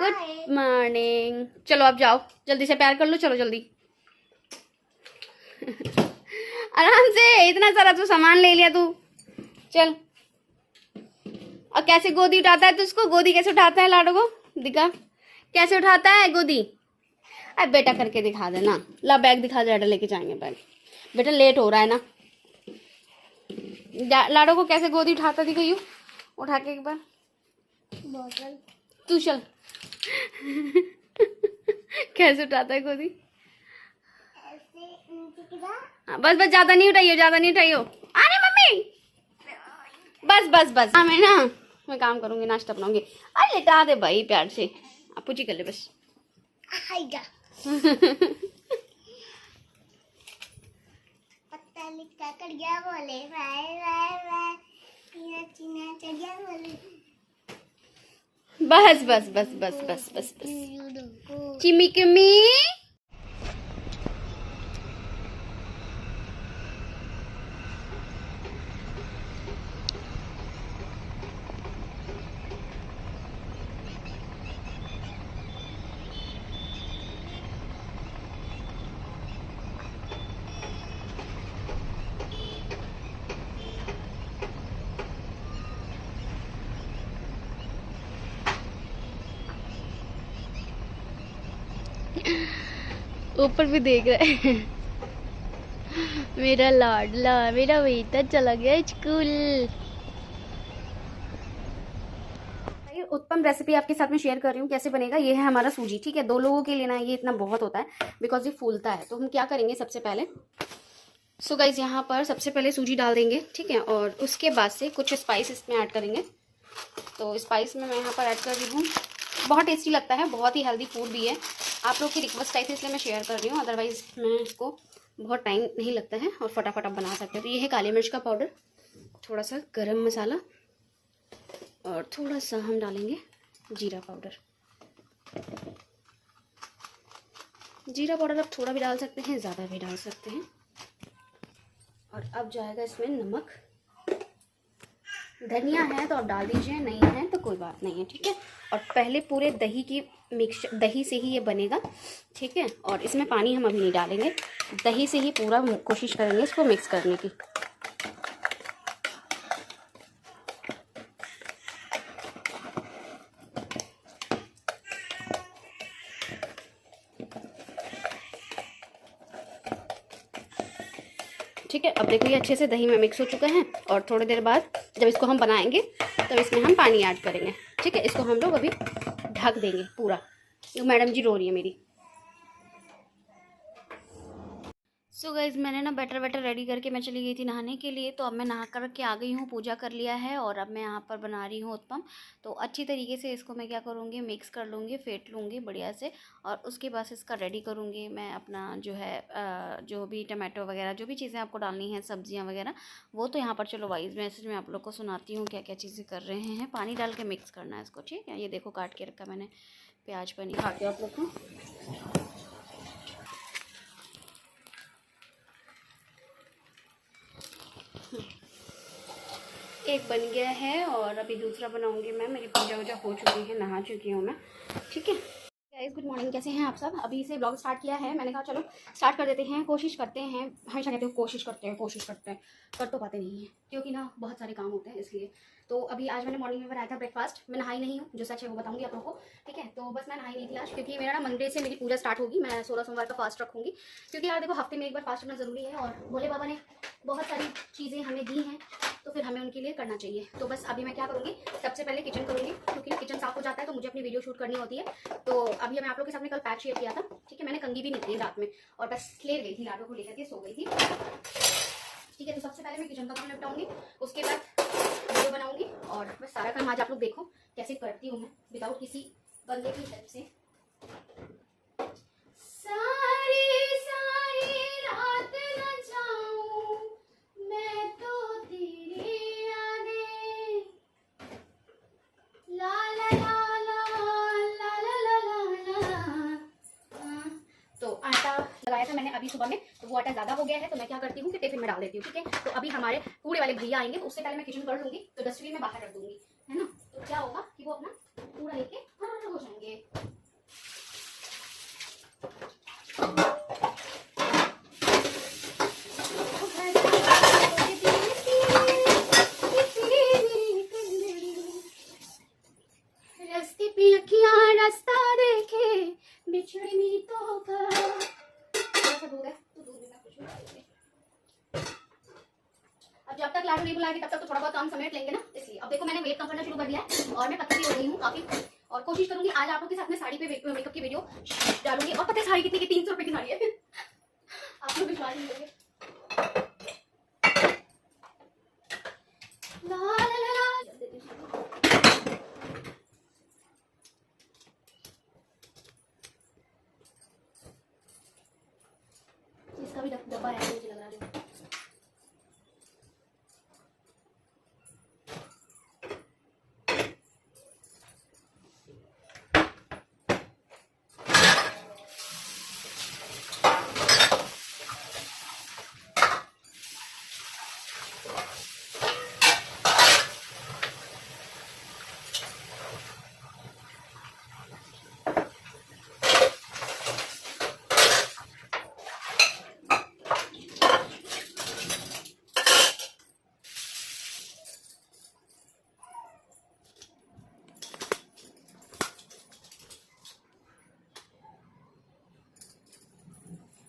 Good morning. चलो आप जाओ, जल्दी से प्यार कर लो, चलो जल्दी। आराम से, इतना सारा तू सामान ले लिया तू। चल। और कैसे गोदी उठाता है तू उसको? गोदी कैसे उठाता है लाडो को? दिखा कैसे उठाता है गोदी। अब बेटा करके दिखा देना। ला बैग दिखा दे, लेके जाएंगे बैग। बेटा लेट हो रहा है ना। लाडो को कैसे गोदी उठाता दिखो, यूं उठा के एक बार। तू चल। कैसे उठाता है गोदी? बस बस, ज्यादा नहीं उठाइयो, ज्यादा नहीं उठाइयो। अरे मम्मी बस बस बस। हाँ मैं काम करूंगी, नाश्ता बनाऊंगी। अरे लेटा दे भाई प्यार से, आप पूछी कर ले बस। कर गया बोले बाय बाय बाय, चीना चढ़िया बोले। बस बस बस बस बस बस बस। चिमी किमी। ऊपर भी देख रहा है। मेरा लाडला, मेरा बेटा चला गया स्कूल। उत्तम रेसिपी आपके साथ में शेयर कर रही हूँ कैसे बनेगा। ये है हमारा सूजी, ठीक है। 2 लोगों के लिए ना ये इतना बहुत होता है बिकॉज ये फूलता है। तो हम क्या करेंगे सबसे पहले, सो गाइज यहाँ पर सबसे पहले सूजी डाल देंगे, ठीक है। और उसके बाद से कुछ स्पाइस इसमें ऐड करेंगे। तो स्पाइस में मैं यहाँ पर ऐड कर रही हूँ, बहुत टेस्टी लगता है, बहुत ही हेल्दी फूड भी है। आप लोग की रिक्वेस्ट आई थी इसलिए मैं शेयर कर रही हूँ, अदरवाइज मैं इसको बहुत टाइम नहीं लगता है और फटाफट आप बना सकते हो। तो ये है काली मिर्च का पाउडर, थोड़ा सा गरम मसाला और थोड़ा सा हम डालेंगे जीरा पाउडर। जीरा पाउडर आप थोड़ा भी डाल सकते हैं, ज़्यादा भी डाल सकते हैं। और अब जाएगा इसमें नमक। धनिया है तो आप डाल दीजिए, नहीं है तो कोई बात नहीं है, ठीक है। और पहले पूरे दही की मिक्सचर, दही से ही ये बनेगा, ठीक है। और इसमें पानी हम अभी नहीं डालेंगे, दही से ही पूरा कोशिश करेंगे इसको मिक्स करने की। ठीक है, अब देखो ये अच्छे से दही में मिक्स हो चुका है। और थोड़ी देर बाद जब इसको हम बनाएंगे तब इसमें हम पानी ऐड करेंगे, ठीक है। इसको हम लोग अभी ढक देंगे पूरा। मैडम जी रो रही है मेरी। सो गाइज मैंने ना बैटर रेडी करके मैं चली गई थी नहाने के लिए। तो अब मैं नहा कर के आ गई हूँ, पूजा कर लिया है और अब मैं यहाँ पर बना रही हूँ उत्पम। तो अच्छी तरीके से इसको मैं क्या करूँगी, मिक्स कर लूँगी, फेंट लूँगी बढ़िया से। और उसके बाद इसका रेडी करूँगी मैं अपना जो है जो भी टमाटो वगैरह जो भी चीज़ें आपको डालनी है, सब्जियाँ वगैरह, वो तो यहाँ पर चलो वाइज मैसेज में आप लोग को सुनाती हूँ क्या क्या चीज़ें कर रहे हैं। पानी डाल के मिक्स करना है इसको, ठीक है। ये देखो काट के रखा मैंने प्याज पानी खा के आप लोग को। एक बन गया है और अभी दूसरा बनाऊंगी मैं। मेरी पूजा वूजा हो चुकी है, नहा चुकी हूँ मैं, ठीक है। गाइस गुड मॉर्निंग, कैसे हैं आप सब? अभी से ब्लॉग स्टार्ट किया है, मैंने कहा चलो स्टार्ट कर देते हैं। कोशिश करते हैं, हमेशा कहते हो कोशिश करते हैं, कर तो पाते नहीं है क्योंकि ना बहुत सारे काम होते हैं इसलिए। तो अभी आज मैंने मॉर्निंग में बनाया था ब्रेकफास्ट। मैं नहाई नहीं हूँ, जो सच है वो बताऊंगी आप लोगों को, ठीक है। तो बस मैं नहाई नहीं थी आज क्योंकि मेरा ना मंडे से मेरी पूजा स्टार्ट होगी। मैं 16 सोमवार का फास्ट रखूँगी क्योंकि यार देखो हफ्ते में एक बार फास्ट रखना ज़रूरी है। और भोले बाबा ने बहुत सारी चीज़ें हमें दी हैं तो फिर हमें उनके लिए करना चाहिए। तो बस अभी मैं क्या करूँगी, सबसे पहले किचन करूँगी क्योंकि ना किचन साफ हो जाता है तो मुझे अपनी वीडियो शूट करनी होती है। तो अभी मैं आप लोग के सामने कल पैक शेयर किया था, ठीक है। मैंने कंघी भी नहीं की रात में और बस लेट गई थी, लाडो को लेकर के सो गई थी, ठीक है। तो सबसे पहले मैं किचन का काम निपटाऊंगी, उसके बाद वीडियो बनाऊंगी और बस सारा काम आज आप लोग देखो कैसे करती हूँ मैं विदाउट किसी बंदे की हेल्प से। लगाया था मैंने अभी सुबह में, तो वो आटा ज़्यादा हो गया है तो मैं क्या करती हूँ कि टिफिन में डाल देती हूँ, ठीक है। तो अभी हमारे कूड़े वाले भैया आएंगे तो उससे पहले मैं किचन कर लूँगी, तो डस्टबिन में बाहर रख दूँगी, है ना। तो क्या होगा कि वो अपना कूड़ा लेके हो जाएंगे। रास्ता देखे बिछड़ी मीतों का। थोड़ा सा दूध है तो दूध में मैं कुछ भी डाल दूंगी। अब जब तक लाडू नहीं बुलाएगी तब तक तो थोड़ा बहुत काम समेट लेंगे ना, इसलिए। अब देखो मैंने वेट कम करना शुरू कर दिया है और मैं पतली हो रही हूँ काफी, और कोशिश करूंगी आज आप लोग के साथ में साड़ी पे मेकअप की वीडियो डालूंगी। और पता है साड़ी कितनी की, 300 रुपए की साड़ी है। आप लोग विश्वास नहीं करेंगे। ला ला ला ला। इसका भी डब्बा है मुझे लग रहा है।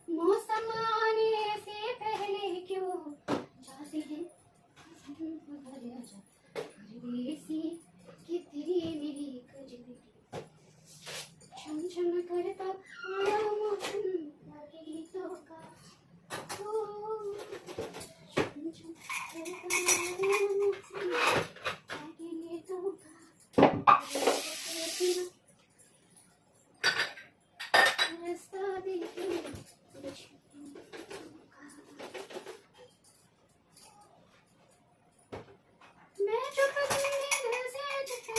मौसम आने से पहले क्यों जाते हैं परदेसी कि तेरी मेरी कजरी छम छम करता आया मौसम लागे गीतों का। ओ, छम छम करता आया मौसम लागे गीतों का। रास्ता देखे मैं चुप दिल से चुप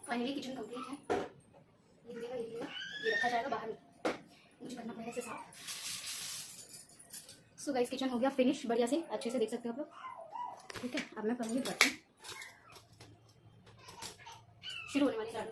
फाइनली किचन कंप्लीट है। ये देखिएगा, ये देखिएगा, ये रखा जाएगा बाहर में। मुझे करना पड़ेगा इसे साफ। सो गाइस किचन हो गया फिनिश बढ़िया से, अच्छे से देख सकते हो आप लोग। ठीक है, अब मैं करूँगी बर्तन। शुरू होने वाली झाड़ू।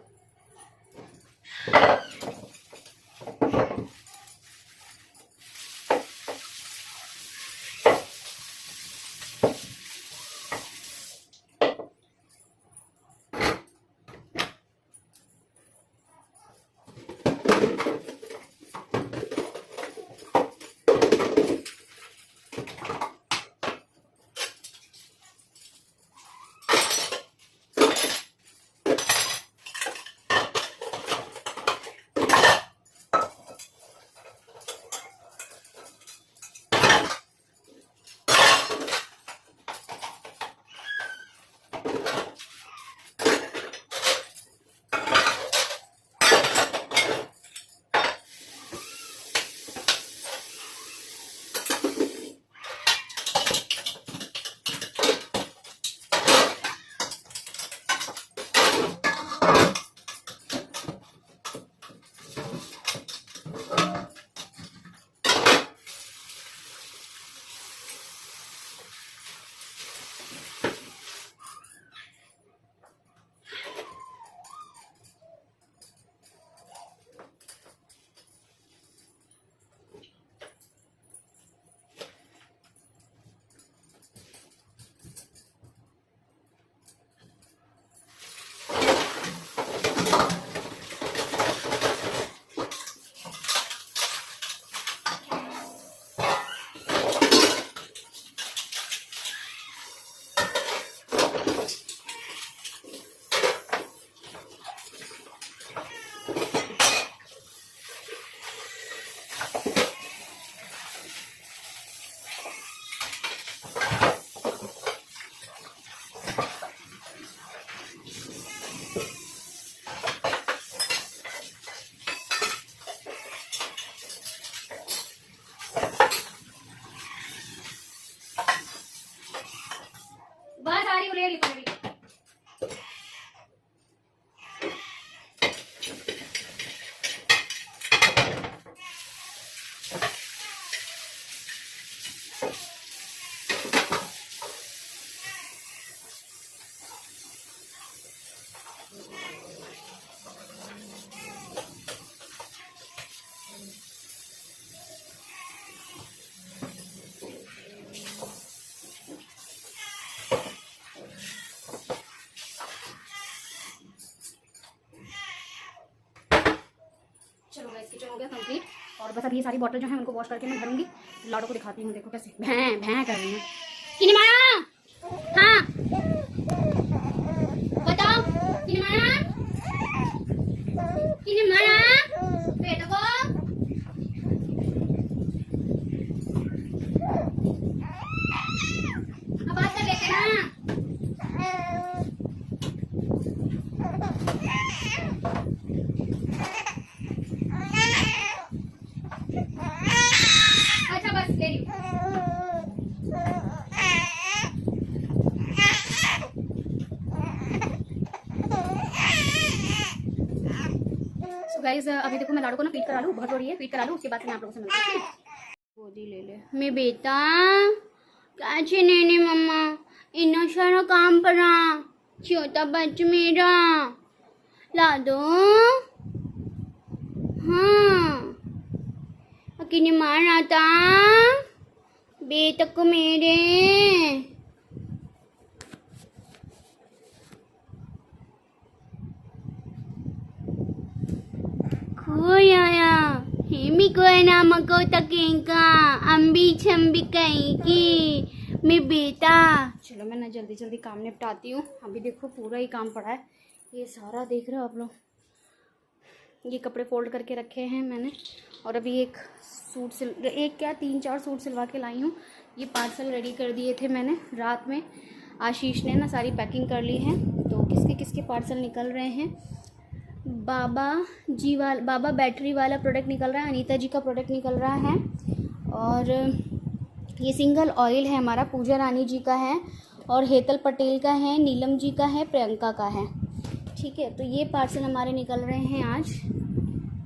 बस आ रही हूँ, ले रही हूँ। चलो गाइस किचन हो गया कंप्लीट। और बस अभी ये सारी बॉटल जो है उनको वॉश करके मैं भरूंगी। लाडो को दिखाती हूँ, देखो कैसे भैं भैं कर रही है। किनिमाया, हाँ बताओ किनिमाया, किनिमाया बेटा को अब बात कर लेते हैं ना। अच्छा बस ले रही हूँ। सो गाइस अभी देखो मैं लाडो को ना फीड करा लूँ, बहुत हो रही है, फीड करा लूँ, उसके बाद से मैं आप लोगों से मिलती हूँ। गोदी ले ले मैं बेटा क्या नहीं मम्मा इतना सारा काम पड़ा, छोटा बच्चा मेरा लाडो। हाँ किन्हीं मार आता बेटा को मेरे। खोया हेमी को नाम को तकेंका अम्बी छम्बी कहीं की मैं बेटा। चलो मैं ना जल्दी जल्दी काम निपटाती हूँ। अभी देखो पूरा ही काम पड़ा है, ये सारा देख रहे हो आप लोग। ये कपड़े फोल्ड करके रखे हैं मैंने, और अभी एक सूट एक क्या 3-4 सूट सिलवा के लाई हूँ। ये पार्सल रेडी कर दिए थे मैंने रात में, आशीष ने ना सारी पैकिंग कर ली है। तो किसके किसके पार्सल निकल रहे हैं? बाबा बैटरी वाला प्रोडक्ट निकल रहा है, अनीता जी का प्रोडक्ट निकल रहा है, और ये सिंगल ऑयल है हमारा, पूजा रानी जी का है, और हेतल पटेल का है, नीलम जी का है, प्रियंका का है। ठीक है, तो ये पार्सल हमारे निकल रहे हैं आज।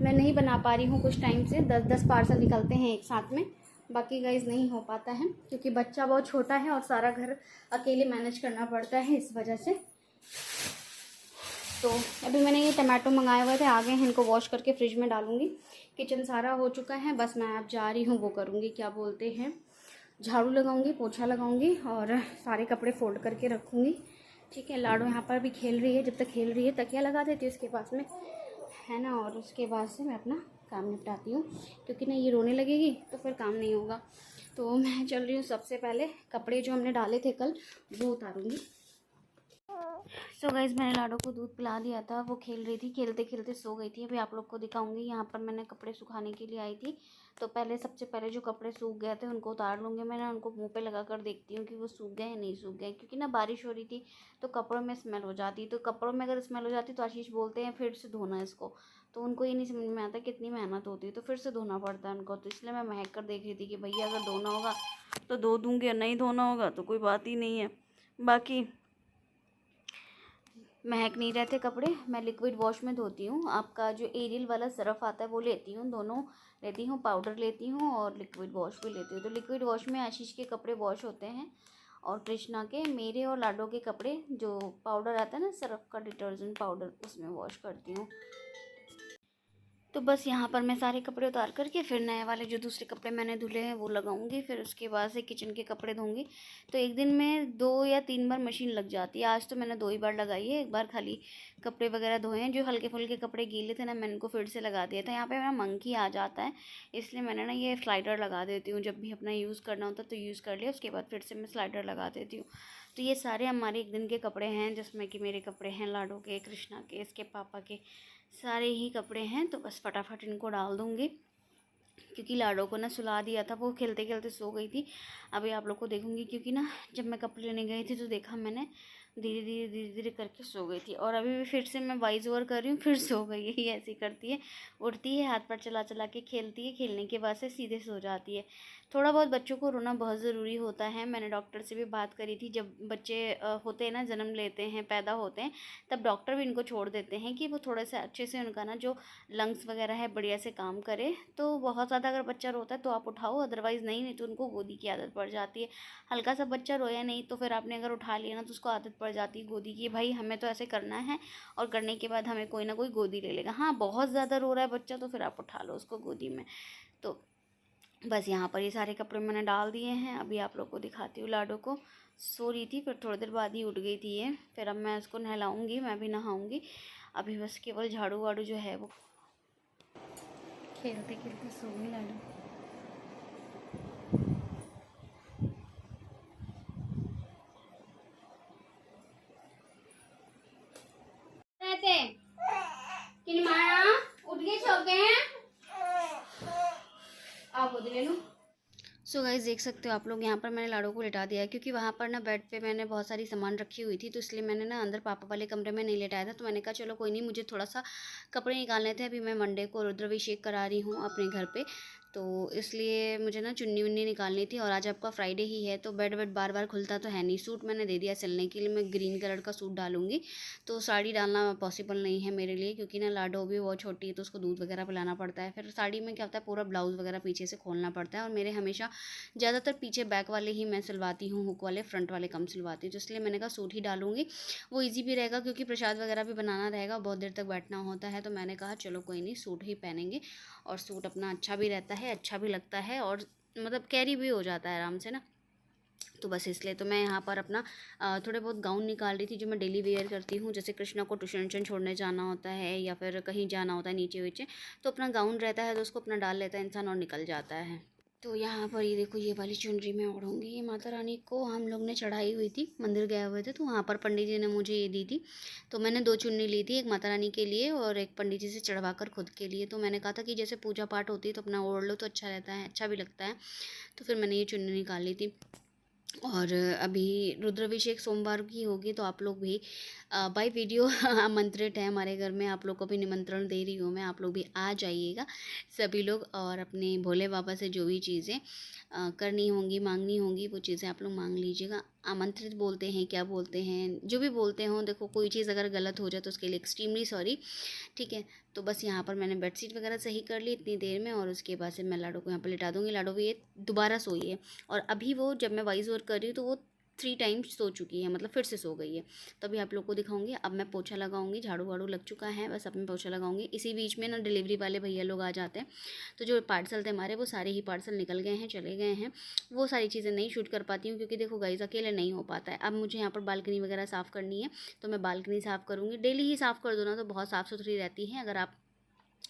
मैं नहीं बना पा रही हूँ कुछ टाइम से, 10-10 पार्सल निकलते हैं एक साथ में। बाकी गाइस नहीं हो पाता है क्योंकि बच्चा बहुत छोटा है और सारा घर अकेले मैनेज करना पड़ता है, इस वजह से। तो अभी मैंने ये टमाटो मंगाए हुए थे, आ गए हैं, इनको वॉश करके फ्रिज में डालूंगी। किचन सारा हो चुका है, बस मैं अब जा रही हूँ वो करूँगी, क्या बोलते हैं, झाड़ू लगाऊंगी, पोछा लगाऊंगी और सारे कपड़े फोल्ड करके रखूँगी। ठीक है, लाडो यहाँ पर भी खेल रही है, जब तक खेल रही है तकिया लगा देती हूँ उसके पास में, है ना। और उसके बाद से मैं अपना काम निपटाती हूँ क्योंकि ना ये रोने लगेगी तो फिर काम नहीं होगा। तो मैं चल रही हूँ, सबसे पहले कपड़े जो हमने डाले थे कल वो उतारूँगी। सो गाइस मैंने लाडो को दूध पिला दिया था, वो खेल रही थी, खेलते खेलते सो गई थी। अभी आप लोग को दिखाऊंगी, यहाँ पर मैंने कपड़े सुखाने के लिए आई थी। तो पहले सबसे पहले जो कपड़े सूख गए थे उनको उतार लूँगी। मैंने उनको मुंह पे लगा कर देखती हूँ कि वो सूख गए या नहीं सूख गए, क्योंकि ना बारिश हो रही थी तो कपड़ों में स्मेल हो जाती। तो कपड़ों में अगर स्मेल हो जाती तो आशीष बोलते हैं फिर से धोना इसको, तो उनको ये नहीं समझ में आता कितनी मेहनत होती है, तो फिर से धोना पड़ता है उनको। तो इसलिए मैं महक कर देख रही थी कि भैया अगर धोना होगा तो धो दूँगी और नहीं धोना होगा तो कोई बात ही नहीं है। बाकी महक नहीं रहते कपड़े, मैं लिक्विड वॉश में धोती हूँ। आपका जो एरियल वाला सरफ़ आता है वो लेती हूँ, दोनों लेती हूँ, पाउडर लेती हूँ और लिक्विड वॉश भी लेती हूँ। तो लिक्विड वॉश में आशीष के कपड़े वॉश होते हैं और कृष्णा के, मेरे और लाडो के कपड़े जो पाउडर आता है ना सरफ़ का, डिटर्जेंट पाउडर, उसमें वॉश करती हूँ। तो बस यहाँ पर मैं सारे कपड़े उतार करके फिर नए वाले जो दूसरे कपड़े मैंने धुले हैं वो लगाऊंगी। फिर उसके बाद से किचन के कपड़े धोंगी। तो एक दिन में 2 या 3 बार मशीन लग जाती है। आज तो मैंने 2 ही बार लगाई है, एक बार खाली कपड़े वगैरह धोए हैं। जो हल्के फुल्के कपड़े गीले थे ना, मैंने उनको फिर से लगा दिया था। यहाँ पर मेरा मंकी आ जाता है, इसलिए मैंने ना ये स्लाइडर लगा देती हूँ। जब भी अपना यूज़ करना होता है तो यूज़ कर लिया, उसके बाद फिर से मैं स्लाइडर लगा देती हूँ। तो ये सारे हमारे एक दिन के कपड़े हैं, जिसमें कि मेरे कपड़े हैं, लाडो के, कृष्णा के, इसके पापा के, सारे ही कपड़े हैं। तो बस फटाफट इनको डाल दूँगी क्योंकि लाडो को ना सुला दिया था, वो खेलते खेलते सो गई थी। अभी आप लोग को देखूँगी क्योंकि ना जब मैं कपड़े लेने गई थी तो देखा मैंने, धीरे धीरे करके सो गई थी। और अभी भी फिर से मैं वॉइस ओवर कर रही हूँ, फिर सो गई है। ये ऐसी करती है, उठती है, हाथ पर चला चला के खेलती है, खेलने के बाद से सीधे सो जाती है। थोड़ा बहुत बच्चों को रोना बहुत ज़रूरी होता है। मैंने डॉक्टर से भी बात करी थी, जब बच्चे होते हैं ना, जन्म लेते हैं, पैदा होते हैं, तब डॉक्टर भी इनको छोड़ देते हैं कि वो थोड़ा सा अच्छे से उनका ना जो लंग्स वगैरह है बढ़िया से काम करे। तो बहुत ज़्यादा अगर बच्चा रोता है तो आप उठाओ, अदरवाइज़ नहीं तो उनको गोदी की आदत पड़ जाती है। हल्का सा बच्चा रोया नहीं तो फिर आपने अगर उठा लिया ना तो उसको आदत पड़ जाती है गोदी की, भाई हमें तो ऐसे करना है और करने के बाद हमें कोई ना कोई गोदी ले लेगा। हाँ, बहुत ज़्यादा रो रहा है बच्चा तो फिर आप उठा लो उसको गोदी में। तो बस यहाँ पर ये सारे कपड़े मैंने डाल दिए हैं। अभी आप लोग को दिखाती हूँ, लाडो को, सो रही थी, फिर थोड़ी देर बाद ही उठ गई थी ये। फिर अब मैं उसको नहलाऊँगी, मैं भी नहाऊँगी। अभी बस केवल झाड़ू वाड़ू जो है वो, खेलते खेलते सो गई लाडो। उठ गए, सो गए हैं, आप गोदी ले लो। सो गाइस देख सकते हो आप लोग, यहाँ पर मैंने लाडो को लिटा दिया है क्योंकि वहाँ पर ना बेड पे मैंने बहुत सारी सामान रखी हुई थी, तो इसलिए मैंने ना अंदर पापा वाले कमरे में नहीं लिटाया था। तो मैंने कहा चलो कोई नहीं, मुझे थोड़ा सा कपड़े निकालने थे। अभी मैं मंडे को रुद्राभिषेक करा रही हूँ अपने घर पे, तो इसलिए मुझे ना चुन्नी उन्नी निकालनी थी। और आज आपका फ्राइडे ही है तो बेड वेड बार बार खुलता तो है नहीं। सूट मैंने दे दिया सिलने के लिए, मैं ग्रीन कलर का सूट डालूंगी। तो साड़ी डालना पॉसिबल नहीं है मेरे लिए क्योंकि ना लाडो भी बहुत छोटी है तो उसको दूध वगैरह पिलाना पड़ता है। फिर साड़ी में क्या होता है, पूरा ब्लाउज़ वगैरह पीछे से खोलना पड़ता है। और मेरे हमेशा ज़्यादातर पीछे बैक वाले ही मैं सिलवाती हूँ, हुक वाले फ्रंट वाले कम सिलवाती हूँ। तो इसलिए मैंने कहा सूट ही डालूंगी, वो ईजी भी रहेगा क्योंकि प्रसाद वगैरह भी बनाना रहेगा, बहुत देर तक बैठना होता है। तो मैंने कहा चलो कोई नहीं, सूट ही पहनेंगे। और सूट अपना अच्छा भी रहता है, अच्छा भी लगता है और मतलब कैरी भी हो जाता है आराम से ना। तो बस इसलिए तो मैं यहाँ पर अपना थोड़े बहुत गाउन निकाल रही थी जो मैं डेली वेयर करती हूँ। जैसे कृष्णा को ट्यूशन व्यूशन छोड़ने जाना होता है या फिर कहीं जाना होता है नीचे वीचे, तो अपना गाउन रहता है तो उसको अपना डाल लेता है इंसान और निकल जाता है। तो यहाँ पर ये देखो, ये वाली चुनरी मैं ओढ़ूंगी। ये माता रानी को हम लोग ने चढ़ाई हुई थी, मंदिर गए हुए थे तो वहाँ पर पंडित जी ने मुझे ये दी थी। तो मैंने 2 चुन्नी ली थी, एक माता रानी के लिए और एक पंडित जी से चढ़वा कर खुद के लिए। तो मैंने कहा था कि जैसे पूजा पाठ होती है तो अपना ओढ़ लो तो अच्छा रहता है, अच्छा भी लगता है। तो फिर मैंने ये चुन्नी निकाल ली थी। और अभी रुद्राभिषेक सोमवार की होगी तो आप लोग भी बाय वीडियो आमंत्रित है हमारे घर में। आप लोग को भी निमंत्रण दे रही हूँ मैं, आप लोग भी आ जाइएगा सभी लोग। और अपने भोले बाबा से जो भी चीज़ें करनी होंगी, मांगनी होंगी, वो चीज़ें आप लोग मांग लीजिएगा। आमंत्रित बोलते हैं, क्या बोलते हैं, जो भी बोलते हों, देखो कोई चीज़ अगर गलत हो जाए तो उसके लिए एक्सट्रीमली सॉरी। ठीक है, तो बस यहाँ पर मैंने बेडशीट वगैरह सही कर ली इतनी देर में, और उसके बाद से मैं लाडो को यहाँ पर लिटा दूँगी। लाडो भी ये दोबारा सोई है, और अभी वो जब मैं वॉइस ओवर कर रही हूँ तो वो 3 टाइम्स सो चुकी है, मतलब फिर से सो गई है। तो अभी आप लोग को दिखाऊंगी। अब मैं पोछा लगाऊंगी, झाड़ू वाड़ू लग चुका है, बस अब मैं पोछा लगाऊंगी। इसी बीच में ना डिलीवरी वाले भैया लोग आ जाते हैं, तो जो पार्सल थे हमारे वो सारे ही पार्सल निकल गए हैं, चले गए हैं। वो सारी चीज़ें नहीं शूट कर पाती हूँ क्योंकि देखो गाइस अकेले नहीं हो पाता है। अब मुझे यहाँ पर बालकनी वगैरह साफ़ करनी है, तो मैं बालकनी साफ़ करूँगी। डेली ही साफ़ कर दो ना तो बहुत साफ़ सुथरी रहती है। अगर आप,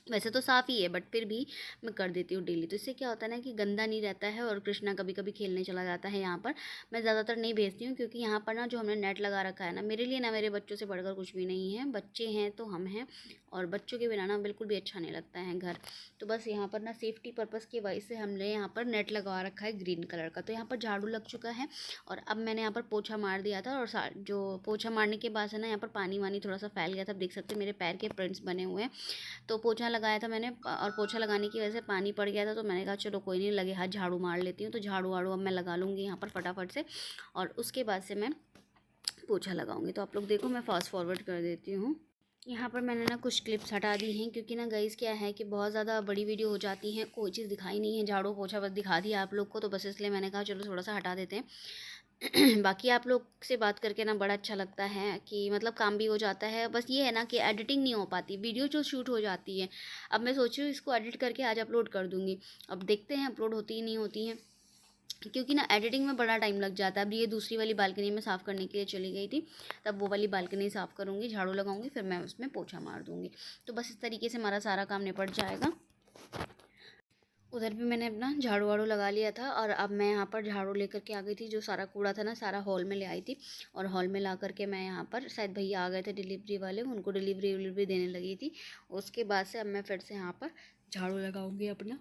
वैसे तो साफ़ ही है बट फिर भी मैं कर देती हूँ डेली, तो इससे क्या होता है ना कि गंदा नहीं रहता है। और कृष्णा कभी कभी खेलने चला जाता है यहाँ पर। मैं ज़्यादातर नहीं भेजती हूँ क्योंकि यहाँ पर ना जो हमने नेट लगा रखा है ना, मेरे लिए ना मेरे बच्चों से बढ़कर कुछ भी नहीं है। बच्चे हैं तो हम हैं, और बच्चों के बिना ना बिल्कुल भी अच्छा नहीं लगता है घर। तो बस यहाँ पर ना सेफ्टी पर्पज़ की वजह से हमने यहाँ पर नेट लगा रखा है ग्रीन कलर का। तो यहाँ पर झाड़ू लग चुका है, और अब मैंने यहाँ पर पोछा मार दिया था। और जो पोछा मारने के बाद है ना, यहाँ पर पानी वानी थोड़ा सा फैल गया था। आप देख सकते हैं मेरे पैर के प्रिंट्स बने हुए हैं। तो पोछा लगाया था मैंने, और पोछा लगाने की वजह से पानी पड़ गया था। तो मैंने कहा चलो कोई नहीं, लगे हाथ झाड़ू मार लेती हूँ। तो झाड़ू वाड़ू अब मैं लगा लूँगी यहाँ पर फटाफट से, और उसके बाद से मैं पोछा लगाऊंगी। तो आप लोग देखो, मैं फास्ट फॉरवर्ड कर देती हूँ। यहाँ पर मैंने ना कुछ क्लिप्स हटा दी हैं क्योंकि ना गाइस क्या है कि बहुत ज़्यादा बड़ी वीडियो हो जाती है, कोई चीज़ दिखाई नहीं है। झाड़ू पोछा बस दिखा दिया आप लोग को, तो बस इसलिए मैंने कहा चलो थोड़ा सा हटा देते हैं। बाकी आप लोग से बात करके ना बड़ा अच्छा लगता है कि मतलब काम भी हो जाता है। बस ये है ना कि एडिटिंग नहीं हो पाती, वीडियो जो शूट हो जाती है। अब मैं सोच रही हूँ इसको एडिट करके आज अपलोड कर दूँगी। अब देखते हैं अपलोड होती ही नहीं होती हैं, क्योंकि ना एडिटिंग में बड़ा टाइम लग जाता है। अब ये दूसरी वाली बालकनी में साफ़ करने के लिए चली गई थी, तब वो वाली बालकनी साफ़ करूँगी, झाड़ू लगाऊँगी, फिर मैं उसमें पोछा मार दूँगी। तो बस इस तरीके से हमारा सारा काम निपट जाएगा। उधर भी मैंने अपना झाड़ू वाड़ू लगा लिया था, और अब मैं यहाँ पर झाड़ू लेकर के आ गई थी। जो सारा कूड़ा था ना सारा हॉल में ले आई थी, और हॉल में ला करके मैं यहाँ पर, शायद भैया आ गए थे डिलीवरी वाले, उनको डिलीवरी देने लगी थी। उसके बाद से अब मैं फिर से यहाँ पर झाड़ू लगाऊंगी अपना।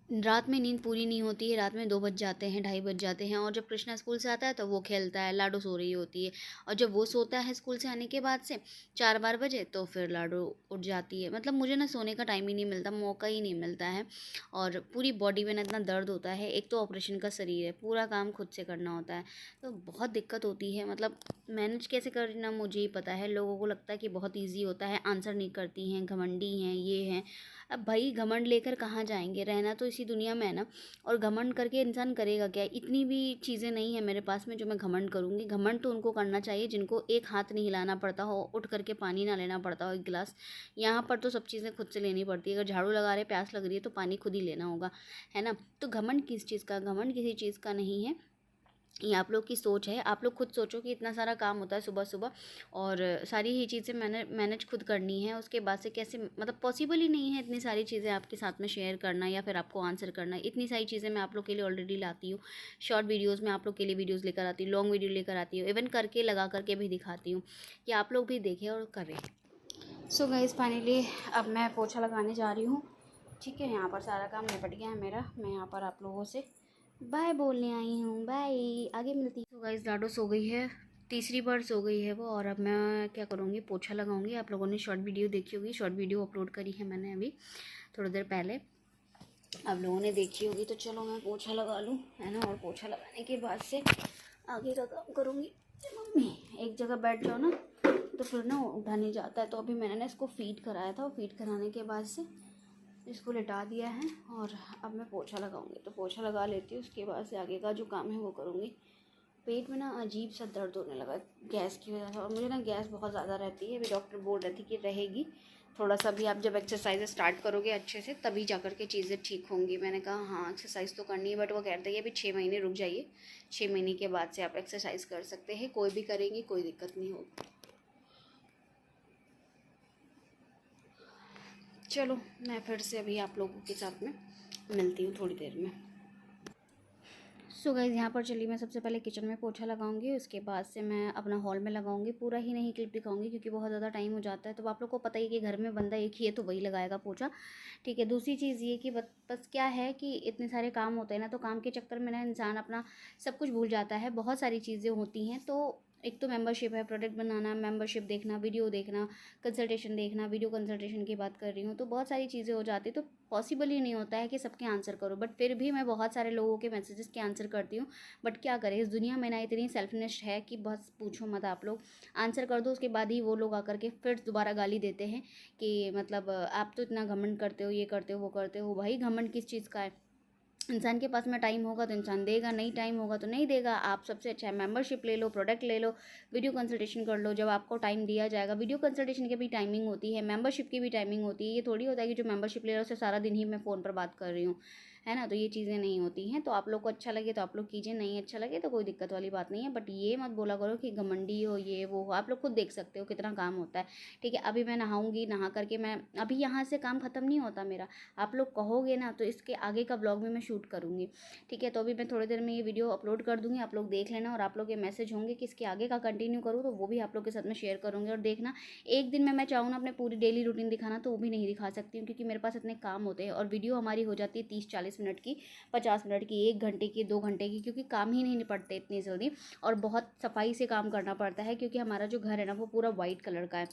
रात में नींद पूरी नहीं होती है, रात में 2 बज जाते हैं, 2:30 बज जाते हैं। और जब कृष्णा स्कूल से आता है तो वो खेलता है, लाडो सो रही होती है। और जब वो सोता है स्कूल से आने के बाद से 4-4 बजे, तो फिर लाडो उठ जाती है। मतलब मुझे ना सोने का टाइम ही नहीं मिलता, मौका ही नहीं मिलता है। और पूरी बॉडी में ना इतना दर्द होता है, एक तो ऑपरेशन का शरीर है, पूरा काम खुद से करना होता है, तो बहुत दिक्कत होती है। मतलब मैनेज कैसे करना मुझे ही पता है। लोगों को लगता है कि बहुत ईजी होता है, आंसर नहीं करती हैं, घमंडी हैं, ये हैं। अब भाई घमंड लेकर कहाँ जाएंगे, रहना तो इसी दुनिया में है ना। और घमंड करके इंसान करेगा क्या? इतनी भी चीज़ें नहीं है मेरे पास में जो मैं घमंड करूँगी। घमंड तो उनको करना चाहिए जिनको एक हाथ नहीं हिलाना पड़ता हो, उठ करके पानी ना लेना पड़ता हो 1 गिलास। यहाँ पर तो सब चीज़ें खुद से लेनी पड़ती है। अगर झाड़ू लगा रहे, प्यास लग रही है, तो पानी खुद ही लेना होगा, है ना। तो घमंड किस चीज़ का? घमंड किसी चीज़ का नहीं है। ये आप लोग की सोच है। आप लोग खुद सोचो कि इतना सारा काम होता है सुबह सुबह, और सारी ही चीज़ें मैनेज खुद करनी है। उसके बाद से कैसे, मतलब पॉसिबल ही नहीं है इतनी सारी चीज़ें आपके साथ में शेयर करना या फिर आपको आंसर करना। इतनी सारी चीज़ें मैं आप लोग के लिए ऑलरेडी लाती हूँ। शॉर्ट वीडियोज़ में आप लोग के लिए वीडियोज़ लेकर आती हूँ, लॉन्ग वीडियो लेकर आती हूँ, इवन करके लगा करके भी दिखाती हूँ कि आप लोग भी देखें और करें। सो गाइस फाइनली अब मैं पोछा लगाने जा रही हूँ। ठीक है, यहाँ पर सारा काम निपट गया है मेरा। मैं यहाँ पर आप लोगों से बाय बोलने आई हूँ, बाय, आगे मिलती। तो गाइस लाडो सो गई है, तीसरी बार सो गई है वो। और अब मैं क्या करूँगी, पोछा लगाऊंगी। आप लोगों ने शॉर्ट वीडियो देखी होगी, शॉर्ट वीडियो अपलोड करी है मैंने अभी थोड़ी देर पहले, आप लोगों ने देखी होगी। तो चलो मैं पोछा लगा लूँ, है ना। और पोछा लगाने के बाद से आगे का काम करूँगी। मम्मी एक जगह बैठ जाओ ना तो फिर ना उठा नहीं जाता है। तो अभी मैंने ना इसको फीड कराया था, और फीड कराने के बाद से इसको लिटा दिया है, और अब मैं पोछा लगाऊंगी। तो पोछा लगा लेती हूँ, उसके बाद से आगे का जो काम है वो करूँगी। पेट में ना अजीब सा दर्द होने लगा गैस की वजह से, और मुझे ना गैस बहुत ज़्यादा रहती है। अभी डॉक्टर बोल रही थी कि रहेगी थोड़ा सा भी, आप जब एक्सरसाइज स्टार्ट करोगे अच्छे से तभी जा कर के चीज़ें ठीक होंगी। मैंने कहा हाँ एक्सरसाइज तो करनी है, बट वो कहते हैं अभी 6 महीने रुक जाइए, 6 महीने के बाद से आप एक्सरसाइज कर सकते हैं, कोई भी करेंगी कोई दिक्कत नहीं होगी। चलो मैं फिर से अभी आप लोगों के साथ में मिलती हूँ थोड़ी देर में। सो गाइस यहाँ पर चलिए, मैं सबसे पहले किचन में पोछा लगाऊंगी, उसके बाद से मैं अपना हॉल में लगाऊंगी। पूरा ही नहीं क्लिप दिखाऊंगी क्योंकि बहुत ज़्यादा टाइम हो जाता है। तो आप लोग को पता ही कि घर में बंदा एक ही है तो वही लगाएगा पोछा, ठीक है। दूसरी चीज़ ये कि बस क्या है कि इतने सारे काम होते हैं ना, तो काम के चक्कर में ना इंसान अपना सब कुछ भूल जाता है। बहुत सारी चीज़ें होती हैं, तो एक तो मेंबरशिप है, प्रोडक्ट बनाना, मेंबरशिप देखना, वीडियो देखना, कंसल्टेशन देखना, वीडियो कंसल्टेशन की बात कर रही हूँ, तो बहुत सारी चीज़ें हो जाती, तो पॉसिबल ही नहीं होता है कि सबके आंसर करो। बट फिर भी मैं बहुत सारे लोगों के मैसेजेस के आंसर करती हूँ। बट क्या करें, इस दुनिया में ना इतनी सेल्फनेस है कि बस पूछो मत। आप लोग आंसर कर दो, उसके बाद ही वो लोग आकर के फिर दोबारा गाली देते हैं कि मतलब आप तो इतना घमंड करते हो, ये करते हो, वो करते हो। भाई घमंड किस चीज़ का है? इंसान के पास में टाइम होगा तो इंसान देगा, नहीं टाइम होगा तो नहीं देगा। आप सबसे अच्छा है मेंबरशिप ले लो, प्रोडक्ट ले लो, वीडियो कंसल्टेशन कर लो। जब आपको टाइम दिया जाएगा, वीडियो कंसल्टेशन की भी टाइमिंग होती है, मेंबरशिप की भी टाइमिंग होती है। ये थोड़ी होता है कि जो मेंबरशिप ले रहा है उससे सारा दिन ही मैं फ़ोन पर बात कर रही हूँ, है ना? तो ये चीज़ें नहीं होती हैं। तो आप लोग को अच्छा लगे तो आप लोग कीजिए, नहीं अच्छा लगे तो कोई दिक्कत वाली बात नहीं है। बट ये मत बोला करो कि घमंडी हो, ये वो हो। आप लोग खुद देख सकते हो कितना काम होता है, ठीक है? अभी मैं नहाऊंगी, नहा करके मैं अभी यहाँ से काम ख़त्म नहीं होता मेरा। आप लोग कहोगे ना तो इसके आगे का ब्लॉग भी मैं शूट करूँगी, ठीक है? तो अभी मैं थोड़ी देर में ये वीडियो अपलोड कर दूँगी, आप लोग देख लेना। और आप लोग के मैसेज होंगे कि इसके आगे का कंटिन्यू करूँ, तो वो भी आप लोग के साथ में शेयर करूँगी। और देखना, एक दिन में मैं चाहूँ ना अपने पूरी डेली रूटीन दिखाना, तो वो भी नहीं दिखा सकती हूँ, क्योंकि मेरे पास इतने काम होते हैं। और वीडियो हमारी हो जाती है 30-40 मिनट की, 50 मिनट की, 1 घंटे की, 2 घंटे की, क्योंकि काम ही नहीं निपटते इतनी जल्दी। और बहुत सफाई से काम करना पड़ता है, क्योंकि हमारा जो घर है ना वो पूरा वाइट कलर का है,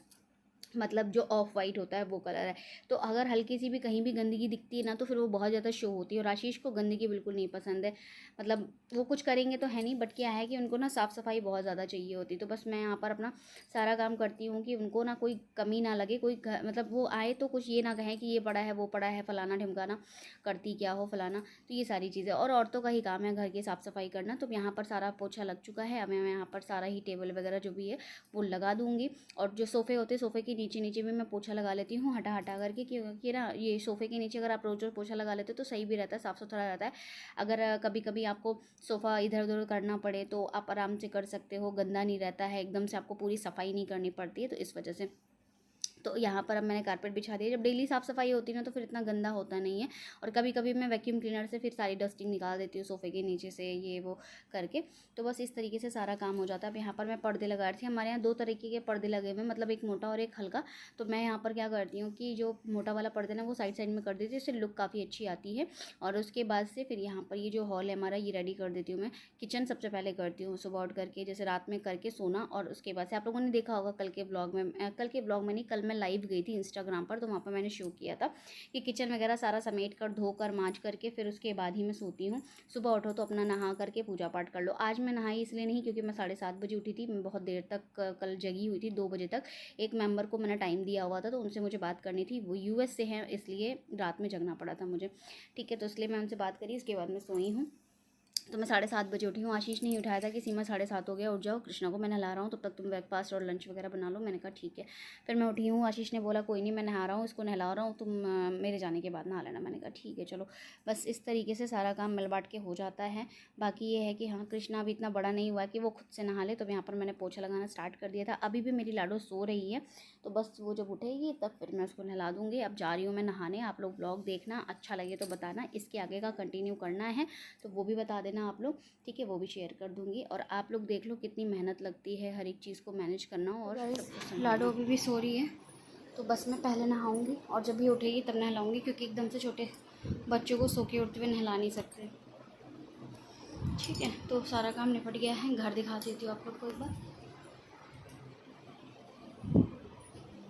मतलब जो ऑफ वाइट होता है वो कलर है। तो अगर हल्की सी भी कहीं भी गंदगी दिखती है ना तो फिर वो बहुत ज़्यादा शो होती है। और आशीष को गंदगी बिल्कुल नहीं पसंद है, मतलब वो कुछ करेंगे तो है नहीं, बट क्या है कि उनको ना साफ़ सफाई बहुत ज़्यादा चाहिए होती। तो बस मैं यहाँ पर अपना सारा काम करती हूँ कि उनको ना कोई कमी ना लगे, कोई मतलब वो आए तो कुछ ये ना कहें कि ये पड़ा है, वो पड़ा है, फलाना ढिमकाना, करती क्या हो फलाना। तो ये सारी चीज़ें, और औरतों का ही काम है घर की साफ़ सफाई करना। तो यहाँ पर सारा पोछा लग चुका है। अब मैं यहाँ पर सारा ही टेबल वगैरह जो भी है वो लगा दूँगी। और जो सोफ़े होते हैं, सोफ़े के नीचे नीचे भी मैं पोछा लगा लेती हूँ, हटा हटा करके, क्योंकि ना ये सोफ़े के नीचे अगर आप रोज़ रोज़ पोछा लगा लेते हो तो सही भी रहता है, साफ़ सुथरा रहता है। अगर कभी कभी आपको सोफ़ा इधर उधर करना पड़े तो आप आराम से कर सकते हो, गंदा नहीं रहता है, एकदम से आपको पूरी सफाई नहीं करनी पड़ती है। तो इस वजह से तो यहाँ पर अब मैंने कारपेट बिछा दिया। जब डेली साफ़ सफाई होती है ना तो फिर इतना गंदा होता नहीं है। और कभी कभी मैं वैक्यूम क्लीनर से फिर सारी डस्टिंग निकाल देती हूँ सोफ़े के नीचे से, ये वो करके। तो बस इस तरीके से सारा काम हो जाता है। अब यहाँ पर मैं पर्दे लगा रही थी। हमारे यहाँ 2 तरीके के पर्दे लगे हुए हैं, मतलब एक मोटा और एक हल्का। तो मैं यहाँ पर क्या करती हूँ कि जो मोटा वाला पर्दा ना वो साइड साइड में कर देती हूँ, इससे लुक काफ़ी अच्छी आती है। और उसके बाद से फिर यहाँ पर ये जो हॉल है हमारा, ये रेडी कर देती हूँ मैं। किचन सबसे पहले करती हूँ, सुबह उठ करके जैसे रात में करके सोना। और उसके बाद से आप लोगों ने देखा होगा कल के ब्लॉग में नहीं, कल मैं लाइव गई थी इंस्टाग्राम पर, तो वहाँ पर मैंने शो किया था कि किचन वगैरह सारा समेट कर, धोकर, मांज करके फिर उसके बाद ही मैं सोती हूँ। सुबह उठो तो अपना नहा करके पूजा पाठ कर लो। आज मैं नहाई इसलिए नहीं क्योंकि मैं 7:30 बजे उठी थी। मैं बहुत देर तक कल जगी हुई थी, 2 बजे तक। एक मेंबर को मैंने टाइम दिया हुआ था तो उनसे मुझे बात करनी थी, वो यूएस से हैं, इसलिए रात में जगना पड़ा था मुझे, ठीक है? तो इसलिए मैं उनसे बात करी, इसके बाद मैं सोई हूँ। तो मैं 7:30 बजे उठी हूँ। आशीष नहीं उठाया था कि सीमा 7:30 हो गया, उठ जाओ, कृष्णा को मैं नहला रहा हूँ, तब तक तुम ब्रेकफास्ट और लंच वगैरह बना लो। मैंने कहा ठीक है। फिर मैं उठी हूँ। आशीष ने बोला कोई नहीं, मैं नहा रहा हूँ, इसको नहला रहा हूँ, तुम मेरे जाने के बाद नहा लेना। मैंने कहा ठीक है चलो। बस इस तरीके से सारा काम मिल बांट के हो जाता है। बाकी ये है कि हाँ, कृष्णा अभी इतना बड़ा नहीं हुआ कि वो खुद से नहा ले, तो यहाँ पर मैंने पोछा लगाना स्टार्ट कर दिया था। अभी भी मेरी लाडो सो रही है, तो बस वो जब उठेगी तब फिर मैं उसको नहला दूँगी। अब जा रही हूँ मैं नहाने। आप लोग ब्लॉग देखना, अच्छा लगे तो बताना, इसके आगे का कंटिन्यू करना है तो वो भी बता देना आप लोग, ठीक है? वो भी शेयर कर दूँगी। और आप लोग देख लो कितनी मेहनत लगती है हर एक चीज़ को मैनेज करना। और लाडो अभी भी सो रही है, तो बस मैं पहले नहाऊंगी और जब भी उठेगी तब नहलाऊंगी, क्योंकि एकदम से छोटे बच्चों को सो के उठते हुए नहला नहीं सकते, ठीक है? तो सारा काम निपट गया है। घर दिखा देती हूँ आप लोग को एक बार।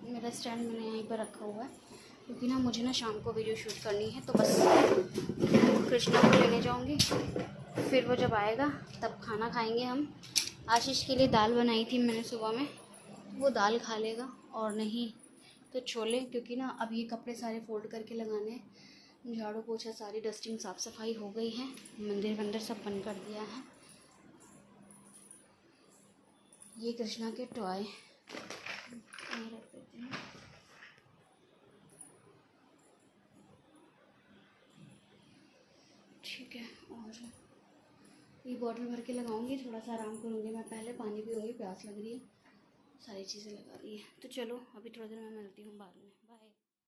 मेरा स्टैंड मैंने यहीं पर रखा हुआ है, क्योंकि ना मुझे ना शाम को वीडियो शूट करनी है। तो बस कृष्णा को लेने जाऊँगी, फिर वो जब आएगा तब खाना खाएंगे हम। आशीष के लिए दाल बनाई थी मैंने सुबह में, वो दाल खा लेगा, और नहीं तो छोले, क्योंकि ना अब ये कपड़े सारे फोल्ड करके लगाने हैं। झाड़ू पोछा सारी डस्टिंग साफ़ सफाई हो गई है, मंदिर वंदिर सब बंद कर दिया है। ये कृष्णा के टॉय रख देते हैं। ठीक है, और ये बॉटल भर के लगाऊंगी, थोड़ा सा आराम करूंगी मैं, पहले पानी पीऊँगी, प्यास लग रही है, सारी चीज़ें लगा दी हैं। तो चलो अभी थोड़ी देर में मिलती हूँ बाद में, बाय।